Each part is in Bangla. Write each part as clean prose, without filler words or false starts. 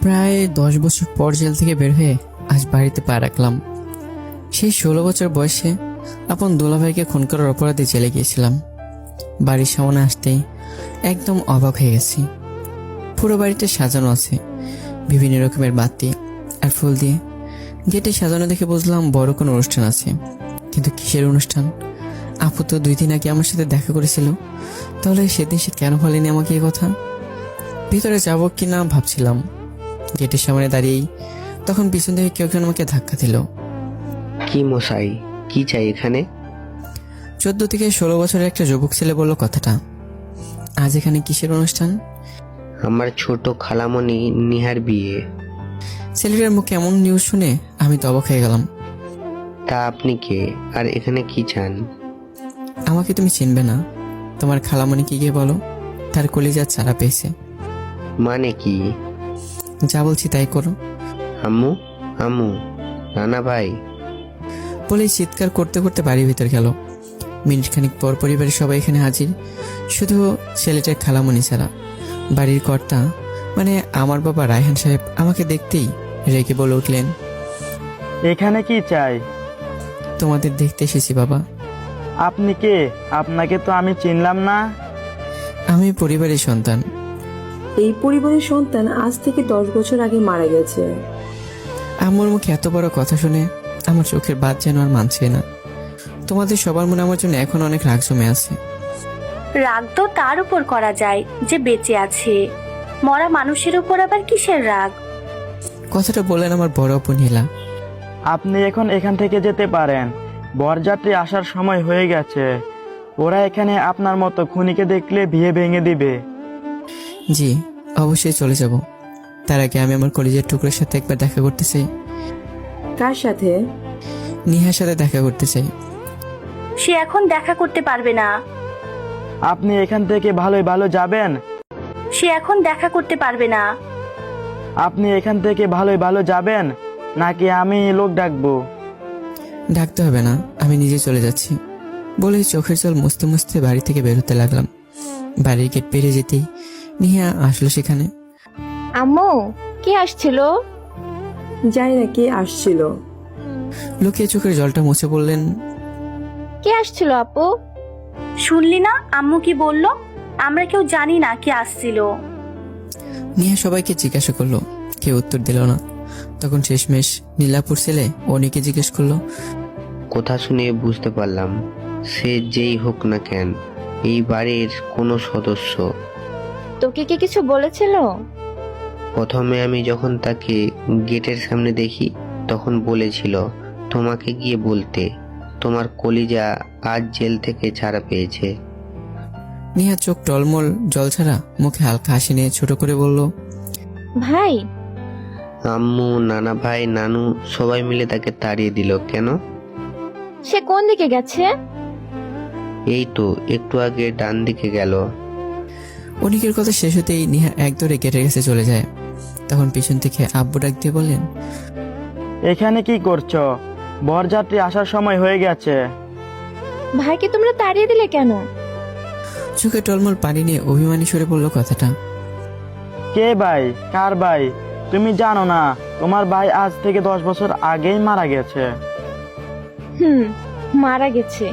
প্রায় 10 বছর পর জেল থেকে বের হয়ে আজ বাড়িতে পা রাখলাম। সেই 16 বছর বয়সে আপন দুলাভাইকে খুন করার অপরাধে জেলে গিয়েছিলাম। বাড়ির সামনে আসতেই একদম অবাক হয়ে গেছি। পুরো বাড়িটা সাজানো আছে বিভিন্ন রকমের বাতি আর ফুল দিয়ে। গেটে সাজানো দেখে বুঝলাম বড় কোনো অনুষ্ঠান আছে, কিন্তু কিসের অনুষ্ঠান? আপু তো 2 দিন আগে আমার সাথে দেখা করেছিল, তাহলে সেদিন সে কেন বলেনি আমাকে এই কথা? ভিতরে যাবো কি না ভাবছিলাম, গেটের সামনে দাঁড়িয়েই তখন পিছন থেকে কেউ একজন আমাকে ধাক্কা দিল। কি মশাই, কি চাই এখানে? 14 থেকে 16 বছরের একটা যুবক ছেলে বলল কথাটা। আজ এখানে কিসের অনুষ্ঠান? আমার ছোট খালামণি নিহার বিয়ে। ছেলেটার মুখে এমন নিউজ শুনে আমি তো অবাক হয়ে গেলাম। তা আপনি কে, আর এখানে কি চান? আমাকে তুমি চিনবে না? তোমার খালামণিকে গিয়ে বলো তার কলিজা চারা পেয়েছে। মানে কি? যা বলছি তাই করো। আম্মু, আম্মু, নানা ভাই। বলেই চিৎকার করতে করতে বাড়ির ভিতর গেল। মিনিট খানিক পর পরিবারের সবাই এখানে হাজির, শুধু ছেলেটার খালামণি ছাড়া। বাড়ির কর্তা মানে আমার বাবা রায়হান সাহেব আমাকে দেখতেই রেগে বলে উঠলেন, এখানে কি চাই? তোমাদের দেখতে এসেছি বাবা। আপনি কে? আপনাকে তো আমি চিনলাম না। আমি পরিবারের সন্তান। এই পরিবারের সন্তান আজ থেকে 10 বছর আগে মারা গেছে। আম্মুর মুখে এত বড় কথা শুনে আমার চোখের বাদ যেন আর মানছে না। তোমাদের সবার মনে আমার জন্য এখন অনেক রাগ জমে আছে। রাগ তো তার উপর করা যায় যে বেঁচে আছে, মরা মানুষের উপর আবার কিসের রাগ? কথাটা বললেন আমার বড় আপু নীলা। আপনি এখন এখান থেকে যেতে পারেন, বরযাত্রী আসার সময় হয়ে গেছে। ওরা এখানে আপনার মতো খুনিকে দেখলে বিয়ে ভেঙে দিবে। জি অবশ্যই চলে যাব। তার আগে আমি আমার কলেজের টুকরোর সাথে একবার দেখা করতে চাই। কার সাথে? নিহার সাথে দেখা করতে চাই। সে এখন দেখা করতে পারবে না। আপনি এখান থেকে ভালোই ভালো যাবেন। সে এখন দেখা করতে পারবে না। আপনি এখান থেকে ভালোই ভালো যাবেন, নাকি আমি লোক ডাকবো? ডাকতে হবে না, আমি নিজে চলে যাচ্ছি। বলে চোখের জল মুছতে মুছতে বাড়ি থেকে বের হতে লাগলাম। বাড়ির গেট পেরিয়ে যেতেই নিহা আসলো সেখানে। আম্মু, কে আসছিল? জানি না কে আসছিল। লুকিয়ে চোখের জলটা মুছে বললেন, কে আসছিল আপু? শুনলি না আম্মু কি বললো? আমরা কেউ জানি না কে আসছিল। নিহা সবাইকে জিজ্ঞাসা করলো, কেউ উত্তর দিল না। তখন শেষমেশ নীলাপুর ছেলে অনেকে জিজ্ঞেস করলো, কথা শুনে বুঝতে পারলাম সে যেই হোক না কেন এই বাড়ির কোনো সদস্য। তোকে কি কিছু বলেছিল? প্রথমে আমি যখন তাকে গেটের সামনে দেখি তখন বলেছিল তোমাকে গিয়ে বলতে তোমার কলিজা আজ জেল থেকে ছাড়া পেয়েছে। নিহা চোখ টলমল জল ছাড়া মুখে হালকা হাসি নিয়ে ছোট করে বলল, ভাই? আম্মু, নানা ভাই, নানু সবাই মিলে তাকে তাড়িয়ে দিল কেন? সে কোন দিকে গেছে? এই তো একটু আগে ডান দিকে গেল। অনেকের কথা শেষ হতেই নিহা এক দৌড়ে গেটের কাছে চলে যায়। তখন পিছন থেকে আব্বু ডাক দিয়ে বললেন, এখানে কি করছো? বরযাত্রী আসার সময় হয়ে গেছে। ভাইকে তোমরা তাড়িয়ে দিলে কেন? চোখে টলমল পানি নিয়ে অভিমানী সরে বলল কথাটা। কে ভাই? কার ভাই? তুমি জানো না তোমার ভাই আজ থেকে 10 বছর আগেই মারা গেছে। মারা গেছে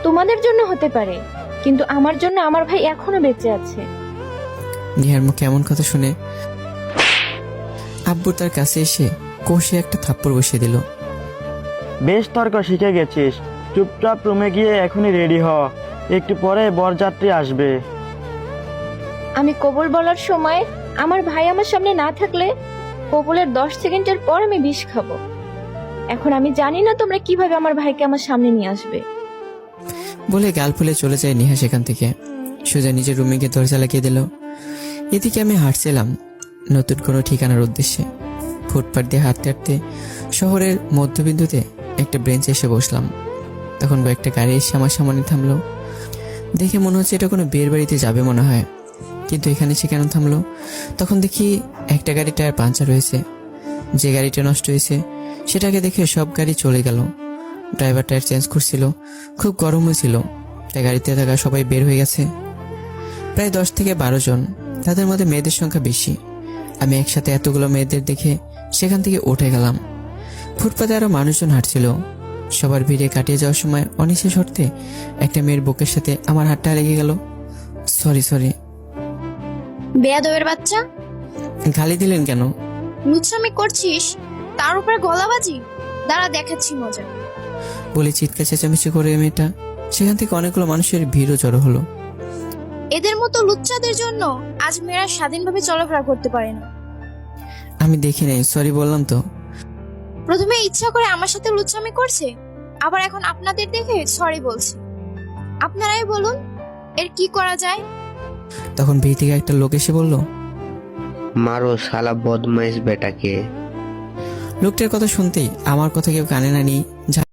তোমাদের জন্য হতে পারে, কিন্তু আমার জন্য আমার ভাই এখনো বেঁচে আছে। নিহার মুখে এমন কথা শুনে আব্বু তার কাছে এসে কষে একটা থাপ্পড় বসিয়ে দিল। বেশ তর্ক শিখে গেছিস, চুপচাপ রুমে গিয়ে এখনই রেডি হ, একটু পরে বরযাত্রী আসবে। আমি কবুল বলার সময় আমার ভাই আমার সামনে না থাকলে কবুলের 10 সেকেন্ডের পর আমি বিষ খাবো। এখন আমি জানি না তোমরা কিভাবে আমার ভাইকে আমার সামনে নিয়ে আসবে। বলে গাল ফুলে চলে যায় নিহা সেখান থেকে। সোজা নিজের রুমে গিয়ে দরজা লাগিয়ে দিল। এদিকে আমি হাঁটছিলাম নতুন কোনো ঠিকানার উদ্দেশ্যে। ফুটপাথ দিয়ে হাঁটতে হাঁটতে শহরের মধ্যবিন্দুতে একটা বেঞ্চে এসে বসলাম। তখন কয়েকটা গাড়ি এসে আমার সামনে থামলো। দেখে মনে হচ্ছে এটা কোনো বিয়ের বাড়িতে যাবে মনে হয়, কিন্তু এখানে সে কেন থামলো? তখন দেখি একটা গাড়ি টায়ার পাঞ্চার হয়েছে। যে গাড়িটা নষ্ট হয়েছে সেটাকে দেখে সব গাড়ি চলে গেল। ড্রাইভার টায়ার চেঞ্জ করছিল, খুব গরম হয়েছিল, তাই গাড়িতে থাকা সবাই বের হয়ে গেছে। প্রায় 10 থেকে 12 জন, তাদের মধ্যে মেয়েদের সংখ্যা বেশি। আমি একসাথে এতগুলো মেয়েদের দেখে সেখান থেকে উঠে গেলাম। ফুটপাতে আরো মানুষজন হাঁটছিল। সবার ভিড়ে কাটিয়ে যাওয়ার সময় অনিশেষ অর্থে একটা মেয়ের বুকের সাথে আমার হাতটা লেগে গেল। সরি। বেয়াদবের বাচ্চা, গালি দিলেন কেন? লুচ্ছামি করছিস, তার উপরে গলাবাজি। দাঁড়া, দেখাচ্ছি মজা। বলে চিৎকার চেঁচামেচি করে মেয়েটা সেখান থেকে অনেকগুলো মানুষের ভিড়ও জড়ো হলো। এদের মতো লুচ্চাদের জন্য আজ মেয়েরা স্বাধীনভাবে চলাফেরা করতে পারে না। আমি দেখি নাই, সরি বললাম তো। প্রথমে ইচ্ছা করে আমার সাথে লুচ্ছামি করছে, আবার এখন আপনাদের দেখে সরি বলছে। আপনারাই বলুন, এর কি করা যায়? তখন ভিড় থেকে একটা লোক এসে বলল, মারো শালা বদমাইশ বেটাকে। লোকটার কথা শুনতেই আমার কথা কেউ কানে না নিয়ে